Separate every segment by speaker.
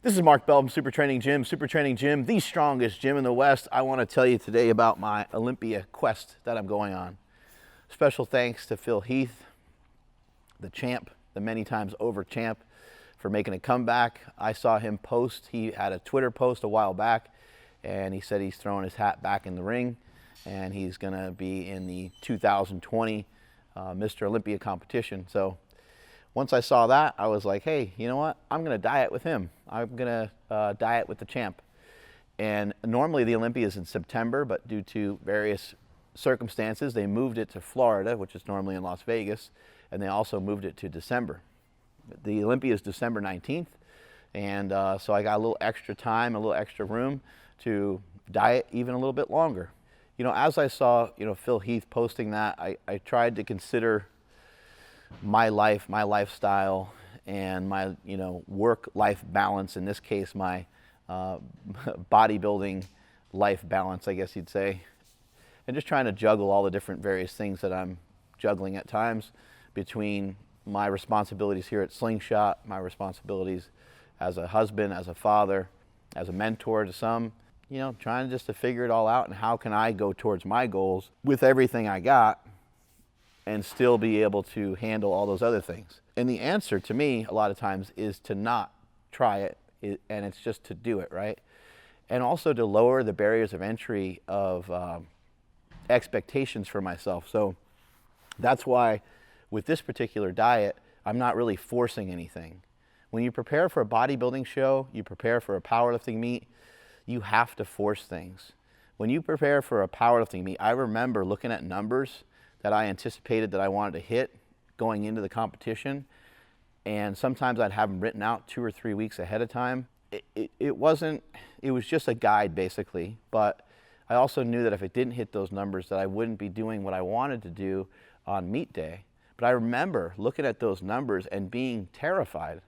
Speaker 1: This is Mark Bell from SuperTraining Gym. SuperTraining Gym, the strongest gym in the West. I want to tell you today about my Olympia quest that I'm going on. Special thanks to Phil Heath, the champ, the many times over champ, for making a comeback. I saw him post, he had a Twitter post a while back, and he said he's throwing his hat back in the ring, and he's going to be in the 2020 Mr. Olympia competition. So once I saw that, I was like, hey, you know what? I'm going to diet with him. I'm going to diet with the champ. And normally the Olympia is in September, but due to various circumstances, they moved it to Florida, which is normally in Las Vegas, and they also moved it to December. The Olympia is December 19th, and so I got a little extra time, a little extra room to diet even a little bit longer. You know, as I saw, Phil Heath posting that, I tried to consider my life, my lifestyle, and my work-life balance. In this case, my bodybuilding life balance, I guess you'd say, and just trying to juggle all the different various things that I'm juggling at times between my responsibilities here at Slingshot, my responsibilities as a husband, as a father, as a mentor to some, trying just to figure it all out, and how can I go towards my goals with everything I got and still be able to handle all those other things. And the answer to me a lot of times is to not try it, and it's just to do it, right? And also to lower the barriers of entry of expectations for myself. So that's why with this particular diet, I'm not really forcing anything. When you prepare for a bodybuilding show, you prepare for a powerlifting meet, you have to force things. When you prepare for a powerlifting meet, I remember looking at numbers that I anticipated that I wanted to hit going into the competition, and sometimes I'd have them written out 2 or 3 weeks ahead of time. It was just a guide basically, but I also knew that if it didn't hit those numbers that I wouldn't be doing what I wanted to do on meet day. But I remember looking at those numbers and being terrified,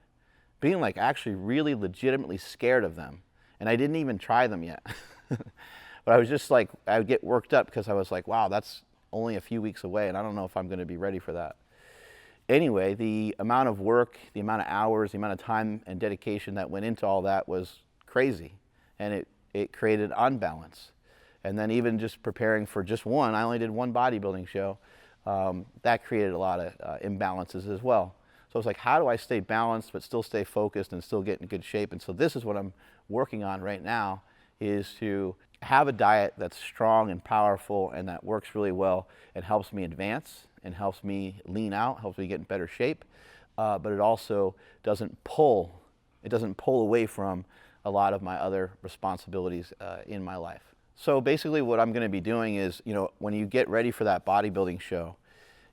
Speaker 1: being like actually really legitimately scared of them. And I didn't even try them yet. But I was just like, I would get worked up because I was like, wow, that's only a few weeks away and I don't know if I'm going to be ready for that. Anyway, the amount of work, the amount of hours, the amount of time and dedication that went into all that was crazy, and it created unbalance. And then even just preparing for just one, I only did one bodybuilding show, that created a lot of imbalances as well. So it's like, how do I stay balanced but still stay focused and still get in good shape? And so this is what I'm working on right now, is to have a diet that's strong and powerful and that works really well and helps me advance and helps me lean out, helps me get in better shape, but it also doesn't pull away from a lot of my other responsibilities in my life. So basically what I'm going to be doing is, when you get ready for that bodybuilding show,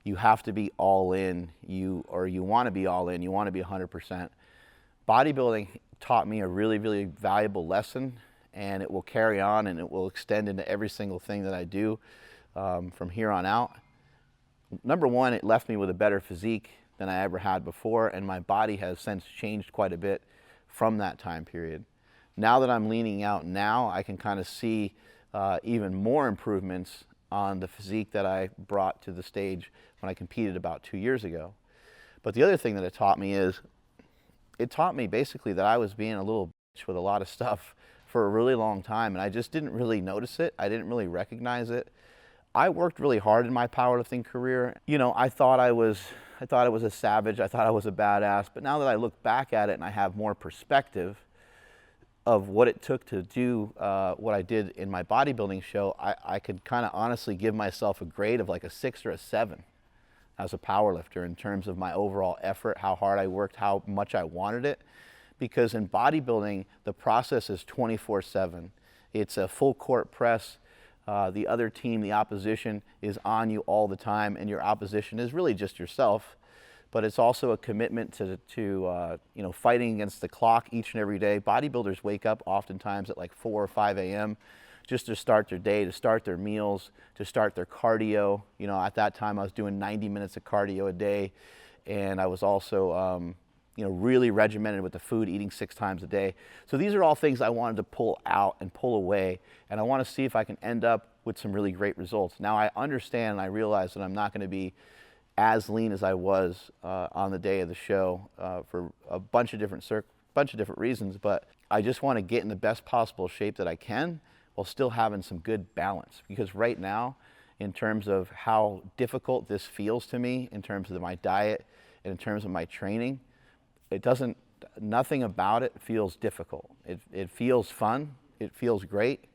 Speaker 1: you have to be all in, you want to be all in, you want to be 100%. Bodybuilding taught me a really, really valuable lesson, and it will carry on and it will extend into every single thing that I do from here on out. Number one, it left me with a better physique than I ever had before, and my body has since changed quite a bit from that time period. Now that I'm leaning out now, I can kind of see even more improvements on the physique that I brought to the stage when I competed about 2 years ago. But the other thing that it taught me is, it taught me basically that I was being a little bitch with a lot of stuff for a really long time, and I just didn't really notice it. I didn't really recognize it. I worked really hard in my powerlifting career. I thought I was a savage. I thought I was a badass. But now that I look back at it and I have more perspective of what it took to do what I did in my bodybuilding show, I could kind of honestly give myself a grade of like a 6 or a 7 as a powerlifter in terms of my overall effort, how hard I worked, how much I wanted it. Because in bodybuilding, the process is 24/7. It's a full court press. The other team, the opposition, is on you all the time, and your opposition is really just yourself. But it's also a commitment to fighting against the clock each and every day. Bodybuilders wake up oftentimes at like 4 or 5 a.m. just to start their day, to start their meals, to start their cardio. At that time I was doing 90 minutes of cardio a day, and I was also really regimented with the food, eating 6 times a day. So these are all things I wanted to pull out and pull away, and I want to see if I can end up with some really great results. Now I understand and I realize that I'm not going to be as lean as I was on the day of the show for a bunch of different bunch of different reasons, but I just want to get in the best possible shape that I can while still having some good balance. Because right now, in terms of how difficult this feels to me, in terms of my diet and in terms of my training, nothing about it feels difficult. It feels fun, it feels great,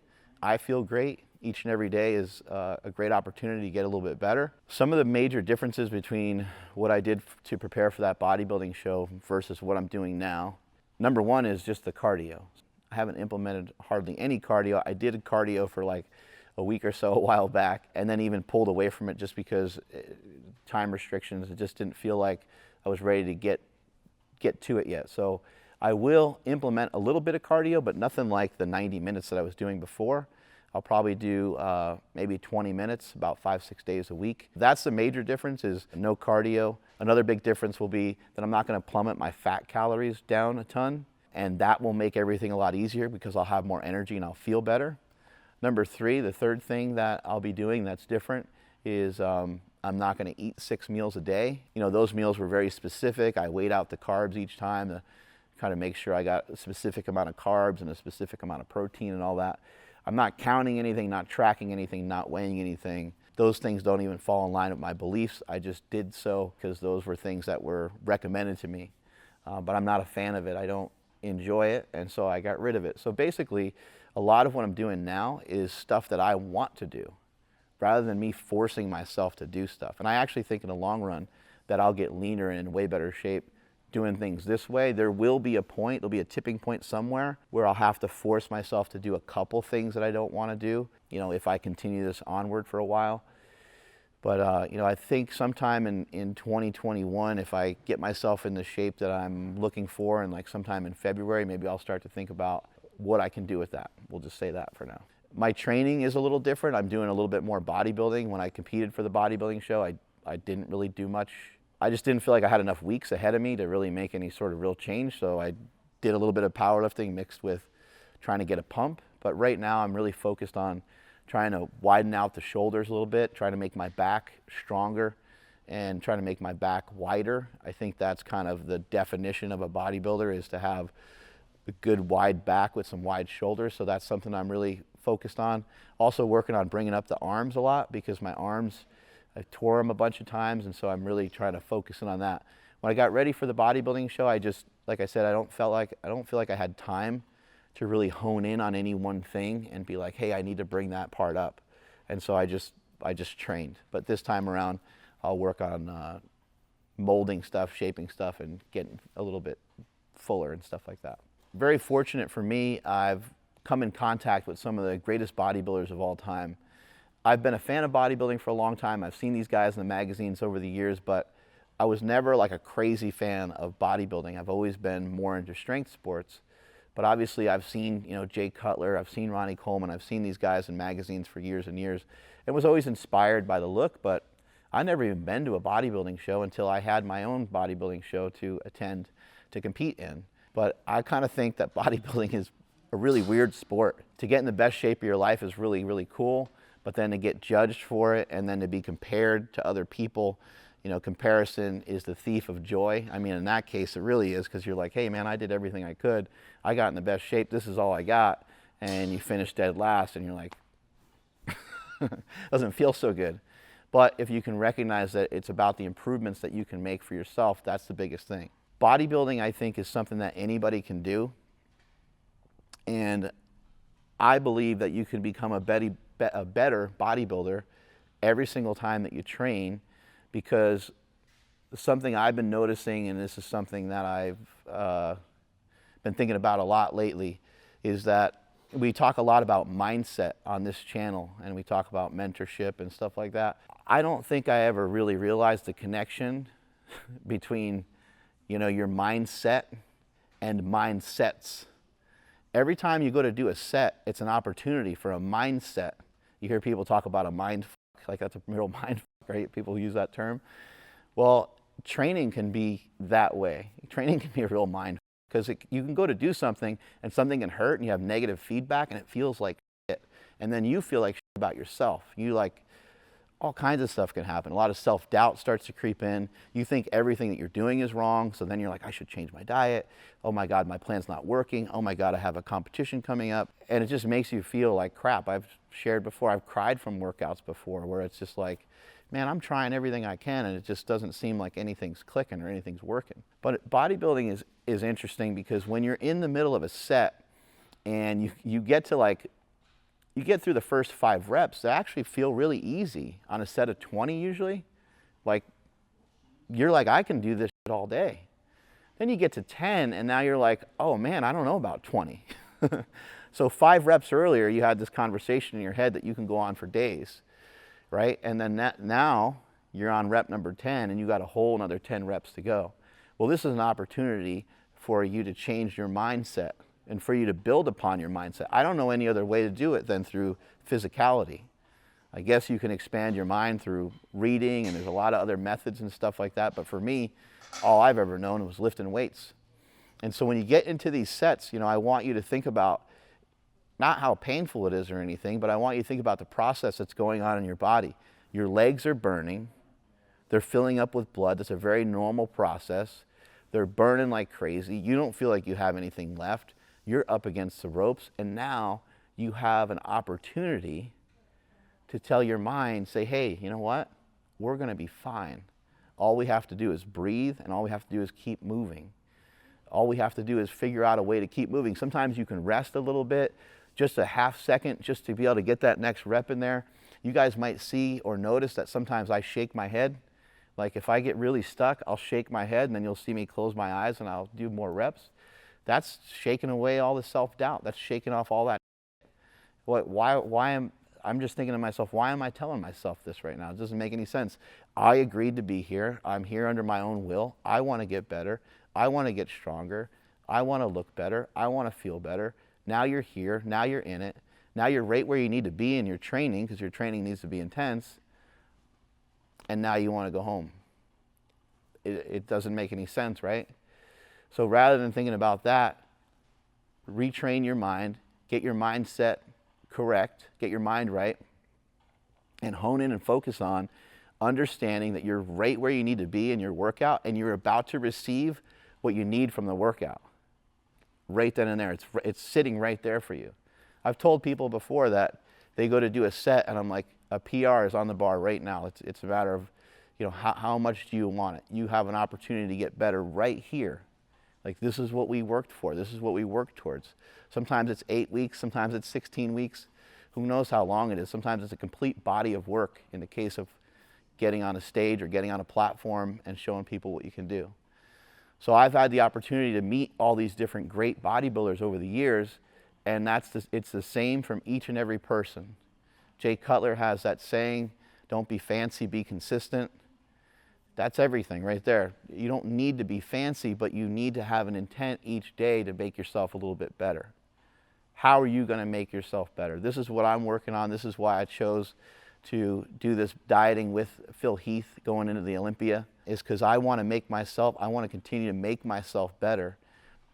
Speaker 1: I feel great. Each and every day is a great opportunity to get a little bit better. Some of the major differences between what I did to prepare for that bodybuilding show versus what I'm doing now, number one is just the cardio. I haven't implemented hardly any cardio. I did cardio for like a week or so a while back, and then even pulled away from it just because time restrictions. It just didn't feel like I was ready to get to it yet. So I will implement a little bit of cardio, but nothing like the 90 minutes that I was doing before. I'll probably do maybe 20 minutes, about 5-6 days a week. That's the major difference, is no cardio. Another big difference will be that I'm not going to plummet my fat calories down a ton, and that will make everything a lot easier because I'll have more energy and I'll feel better. Number three, the third thing that I'll be doing that's different is I'm not going to eat 6 meals a day. You know, those meals were very specific. I weighed out the carbs each time to kind of make sure I got a specific amount of carbs and a specific amount of protein and all that. I'm not counting anything, not tracking anything, not weighing anything. Those things don't even fall in line with my beliefs. I just did so because those were things that were recommended to me. But I'm not a fan of it. I don't enjoy it, and so I got rid of it. So basically, a lot of what I'm doing now is stuff that I want to do, rather than me forcing myself to do stuff. And I actually think in the long run that I'll get leaner and in way better shape doing things this way. There will be a point, there'll be a tipping point somewhere where I'll have to force myself to do a couple things that I don't want to do, you know, if I continue this onward for a while. But, you know, I think sometime in 2021, if I get myself in the shape that I'm looking for, and like sometime in February, maybe I'll start to think about what I can do with that. We'll just say that for now. My training is a little different. I'm doing a little bit more bodybuilding. When I competed for the bodybuilding show, I didn't really do much. I just didn't feel like I had enough weeks ahead of me to really make any sort of real change. So I did a little bit of powerlifting mixed with trying to get a pump. But right now I'm really focused on trying to widen out the shoulders a little bit, trying to make my back stronger and trying to make my back wider. I think that's kind of the definition of a bodybuilder, is to have a good wide back with some wide shoulders. So that's something I'm really focused on. Also working on bringing up the arms a lot, because my arms, I tore them a bunch of times, and so I'm really trying to focus in on that. When I got ready for the bodybuilding show, I just, like I said, I don't feel like I had time to really hone in on any one thing and be like, hey, I need to bring that part up. And so I just trained. But this time around, I'll work on molding stuff, shaping stuff, and getting a little bit fuller and stuff like that. Very fortunate for me, I've come in contact with some of the greatest bodybuilders of all time. I've been a fan of bodybuilding for a long time. I've seen these guys in the magazines over the years, but I was never like a crazy fan of bodybuilding. I've always been more into strength sports. But obviously I've seen, you know, Jay Cutler, I've seen Ronnie Coleman, I've seen these guys in magazines for years and years. It was always inspired by the look, but I never even been to a bodybuilding show until I had my own bodybuilding show to attend, to compete in. But I kind of think that bodybuilding is a really weird sport. To get in the best shape of your life is really, really cool, but then to get judged for it and then to be compared to other people, you know, comparison is the thief of joy. I mean, in that case, it really is, because you're like, hey, man, I did everything I could. I got in the best shape. This is all I got. And you finish dead last, and you're like, doesn't feel so good. But if you can recognize that it's about the improvements that you can make for yourself, that's the biggest thing. Bodybuilding, I think, is something that anybody can do. And I believe that you can become a better bodybuilder every single time that you train, because something I've been noticing, and this is something that I've been thinking about a lot lately, is that we talk a lot about mindset on this channel, and we talk about mentorship and stuff like that. I don't think I ever really realized the connection between, you know, your mindset and mindsets. Every time you go to do a set, it's an opportunity for a mindset. You hear people talk about a mind fuck, like that's a real mind fuck, right? People use that term. Well, training can be that way. Training can be a real mind fuck, because you can go to do something and something can hurt and you have negative feedback and it feels like shit. And then you feel like shit about yourself. You like, all kinds of stuff can happen. A lot of self-doubt starts to creep in. You think everything that you're doing is wrong, so then you're like, I should change my diet. Oh my God, my plan's not working. Oh my God, I have a competition coming up. And it just makes you feel like crap. I've shared before, I've cried from workouts before where it's just like, man, I'm trying everything I can and it just doesn't seem like anything's clicking or anything's working. But bodybuilding is interesting because when you're in the middle of a set and you get to like, you get through the first 5 reps, they actually feel really easy on a set of 20 usually. Like, you're like, I can do this shit all day. Then you get to 10 and now you're like, oh man, I don't know about 20. So 5 reps earlier, you had this conversation in your head that you can go on for days, right? And then now you're on rep number 10 and you got a whole another 10 reps to go. Well, this is an opportunity for you to change your mindset and for you to build upon your mindset. I don't know any other way to do it than through physicality. I guess you can expand your mind through reading, and there's a lot of other methods and stuff like that, but for me, all I've ever known was lifting weights. And so when you get into these sets, you know, I want you to think about not how painful it is or anything, but I want you to think about the process that's going on in your body. Your legs are burning. They're filling up with blood. That's a very normal process. They're burning like crazy. You don't feel like you have anything left. You're up against the ropes, and now you have an opportunity to tell your mind, say, hey, you know what? We're going to be fine. All we have to do is breathe, and all we have to do is keep moving. All we have to do is figure out a way to keep moving. Sometimes you can rest a little bit, just a half second, just to be able to get that next rep in there. You guys might see or notice that sometimes I shake my head. Like if I get really stuck, I'll shake my head, and then you'll see me close my eyes, and I'll do more reps. That's shaking away all the self-doubt. That's shaking off all that. I'm just thinking to myself, why am I telling myself this right now? It doesn't make any sense. I agreed to be here. I'm here under my own will. I want to get better. I want to get stronger. I want to look better. I want to feel better. Now you're here. Now you're in it. Now you're right where you need to be in your training, because your training needs to be intense. And now you want to go home. It doesn't make any sense, right? So rather than thinking about that, retrain your mind, get your mindset correct, get your mind right, and hone in and focus on understanding that you're right where you need to be in your workout, and you're about to receive what you need from the workout. Right then and there. It's sitting right there for you. I've told people before that they go to do a set, and I'm like, a PR is on the bar right now. It's a matter of, you know, how much do you want it? You have an opportunity to get better right here. Like, this is what we worked for. This is what we worked towards. Sometimes it's 8 weeks. Sometimes it's 16 weeks. Who knows how long it is? Sometimes it's a complete body of work in the case of getting on a stage or getting on a platform and showing people what you can do. So I've had the opportunity to meet all these different great bodybuilders over the years, and it's the same from each and every person. Jay Cutler has that saying, don't be fancy, be consistent. That's everything right there. You don't need to be fancy, but you need to have an intent each day to make yourself a little bit better. How are you going to make yourself better? This is what I'm working on. This is why I chose to do this dieting with Phil Heath going into the Olympia, is because I want to continue to make myself better.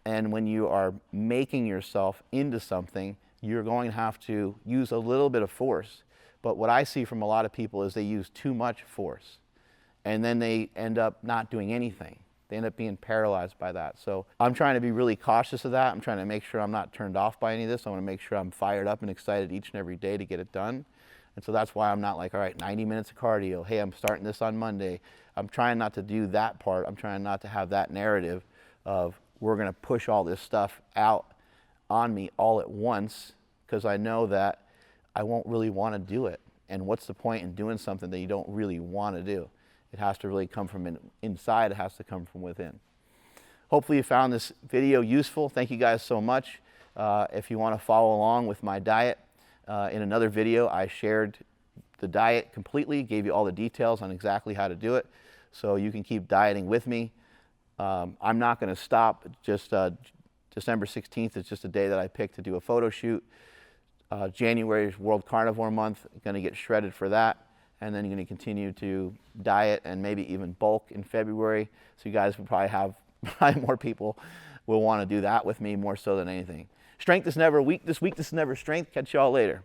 Speaker 1: And when you are making yourself into something, you're going to have to use a little bit of force. But what I see from a lot of people is they use too much force, and then they end up not doing anything. They end up being paralyzed by that. So I'm trying to be really cautious of that. I'm trying to make sure I'm not turned off by any of this. I want to make sure I'm fired up and excited each and every day to get it done. And so that's why I'm not like, all right, 90 minutes of cardio. Hey, I'm starting this on Monday. I'm trying not to do that part. I'm trying not to have that narrative of we're going to push all this stuff out on me all at once, because I know that I won't really want to do it. And what's the point in doing something that you don't really want to do? It has to really come from inside. It has to come from within. Hopefully you found this video useful. Thank you guys so much. If you want to follow along with my diet, in another video I shared the diet completely, gave you all the details on exactly how to do it, so you can keep dieting with me. I'm not going to stop. Just December 16th is just a day that I picked to do a photo shoot. January is World Carnivore Month. Going to get shredded for that. And then you're going to continue to diet and maybe even bulk in February. So you guys will probably more people will want to do that with me more so than anything. Strength is never weakness. Weakness is never strength. Catch y'all later.